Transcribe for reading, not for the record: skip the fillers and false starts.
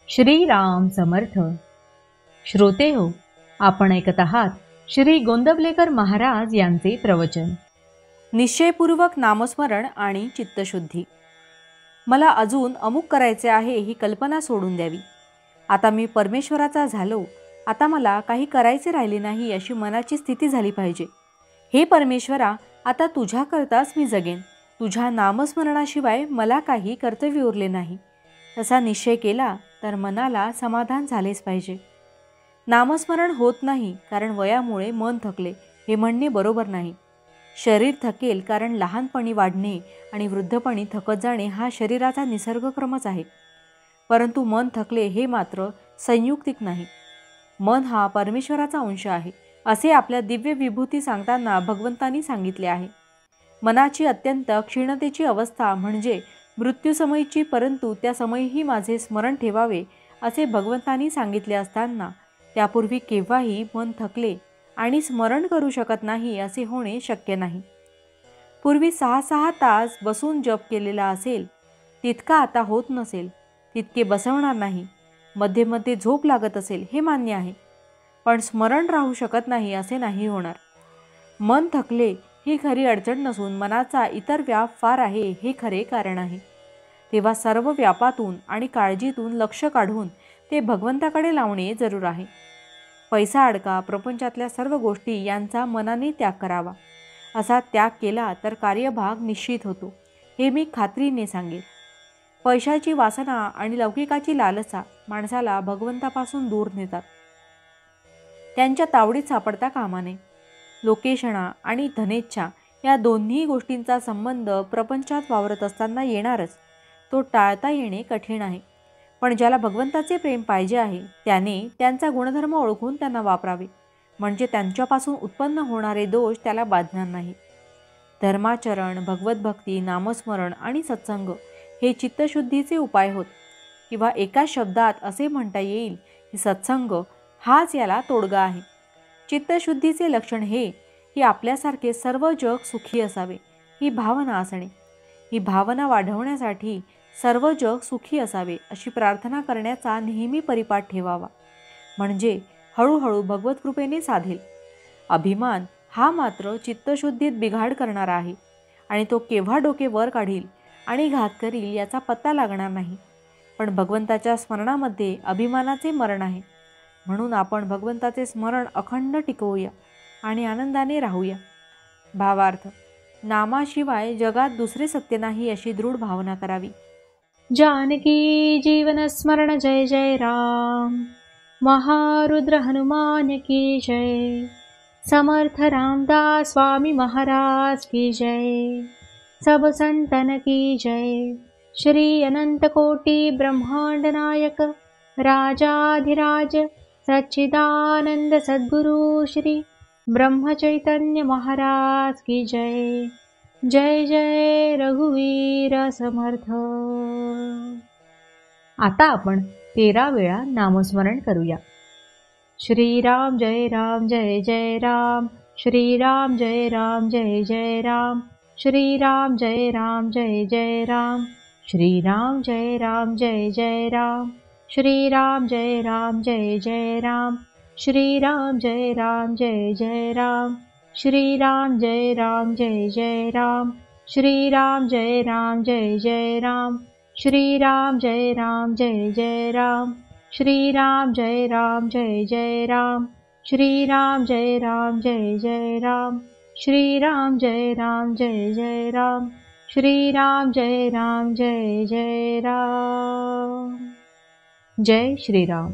श्रीराम समर्थ. श्रोते हो, आपण ऐकत आहात श्री गोंदवलेकर महाराज यांचे प्रवचन. निश्चयपूर्वक नामस्मरण आणि चित्तशुद्धी. मला अजून अमुक करायचे आहे ही कल्पना सोडून द्यावी. आता मी परमेश्वराचा झालो, आता मला काही करायचे राहिले नाही अशी मनाची स्थिती झाली पाहिजे. हे परमेश्वरा, आता तुझ्याकरताच मी जगेन, तुझ्या नामस्मरणाशिवाय मला काही कर्तव्य उरले नाही, तसा निश्चय केला तर मनाला समाधान झालेच पाहिजे. नामस्मरण होत नाही कारण वयामुळे मन थकले हे म्हणणे बरोबर नाही. शरीर थकेल कारण लहानपणी वाढणे आणि वृद्धपणी थकत जाणे हा शरीराचा निसर्गक्रमच आहे. परंतु मन थकले हे मात्र संयुक्तिक नाही. मन हा परमेश्वराचा अंश आहे असे आपल्या दिव्य विभूती सांगताना भगवंतांनी सांगितले आहे. मनाची अत्यंत क्षीणतेची अवस्था म्हणजे मृत्यूसमयीची, परंतु त्या समयीही माझे स्मरण ठेवावे असे भगवंतांनी सांगितले असताना त्यापूर्वी केव्हाही मन थकले आणि स्मरण करू शकत नाही असे होणे शक्य नाही. पूर्वी 6-6 तास बसून जप केलेला असेल तितका आता होत नसेल, तितके बसवणार नाही. मध्ये मध्ये झोप लागत असेल हे मान्य आहे, पण स्मरण राहू शकत नाही असे नाही होणार. मन थकले ही खरी अडचण नसून मनाचा इतर व्याप फार आहे हे खरे कारण आहे. तेव्हा सर्व व्यापातून आणि काळजीतून लक्ष काढून ते भगवंताकडे लावणे जरूर आहे. पैसा अडका, प्रपंचातल्या सर्व गोष्टी यांचा मनाने त्याग करावा. असा त्याग केला तर कार्यभाग निश्चित होतो हे मी खात्रीने सांगेन. पैशाची वासना आणि लौकिकाची लालसा माणसाला भगवंतापासून दूर नेतात. त्यांच्या तावडीत सापडता कामा नये. लोकेशणा आणि धनेच्छा या दोन्ही गोष्टींचा संबंध प्रपंचात वावरत असताना येणारच, तो टाळता येणे कठीण आहे. पण ज्याला भगवंताचे प्रेम पाहिजे आहे त्याने त्यांचा गुणधर्म ओळखून त्यांना वापरावे, म्हणजे त्यांच्यापासून उत्पन्न होणारे दोष त्याला बाधणार नाही. धर्माचरण, भगवतभक्ती, नामस्मरण आणि सत्संग हे चित्तशुद्धीचे उपाय होत, किंवा एका शब्दात असे म्हणता येईल की सत्संग हाच याला तोडगा आहे. चित्तशुद्धीचे लक्षण हे की आपल्यासारखे सर्व जग सुखी असावे ही भावना असणे. ही भावना वाढवण्यासाठी सर्व जग सुखी असावे अशी प्रार्थना करण्याचा नेहमी परिपाठ ठेवावा, म्हणजे हळूहळू भगवत कृपेने साधेल. अभिमान हा मात्र चित्तशुद्धीत बिघाड करणारा आहे आणि तो केव्हा डोके वर काढील आणि घात करील याचा पत्ता लागणार नाही. पण भगवंताच्या स्मरणामध्ये अभिमानाचे मरण आहे. म्हणून आपण भगवंताचे स्मरण अखंड टिकवूया आणि आनंदाने राहूया. भावार्थ: नामाशिवाय जगात दुसरे सत्य नाही अशी दृढ भावना करावी. जानकी जीवन स्मरण जय जय राम. महारुद्र हनुमान की जय. समर्थ रामदास स्वामी महाराज की जय. सब संतन की जय. श्री अनंत कोटि ब्रह्मांड नायक राजाधिराज सच्चिदानंद सद्गुरु श्री ब्रह्म चैतन्य महाराज की जय. जय जय रघुवीर समर्थ. आता आपण 13 वेळा नामस्मरण करूया. श्रीराम जय राम जय जय राम. श्रीराम जय राम जय जय राम. श्रीराम जय राम जय जय राम. श्रीराम जय राम जय जय राम. श्रीराम जय राम जय जय राम. श्रीराम जय राम जय जय राम. श्रीराम जय राम जय जय राम. श्रीराम जय राम जय जय राम. श्रीराम जय राम जय जय राम. श्रीराम जय राम जय जय राम. श्रीराम जय राम जय जय राम. श्रीराम जय राम जय जय राम. श्रीराम जय राम जय जय राम. जय श्रीराम.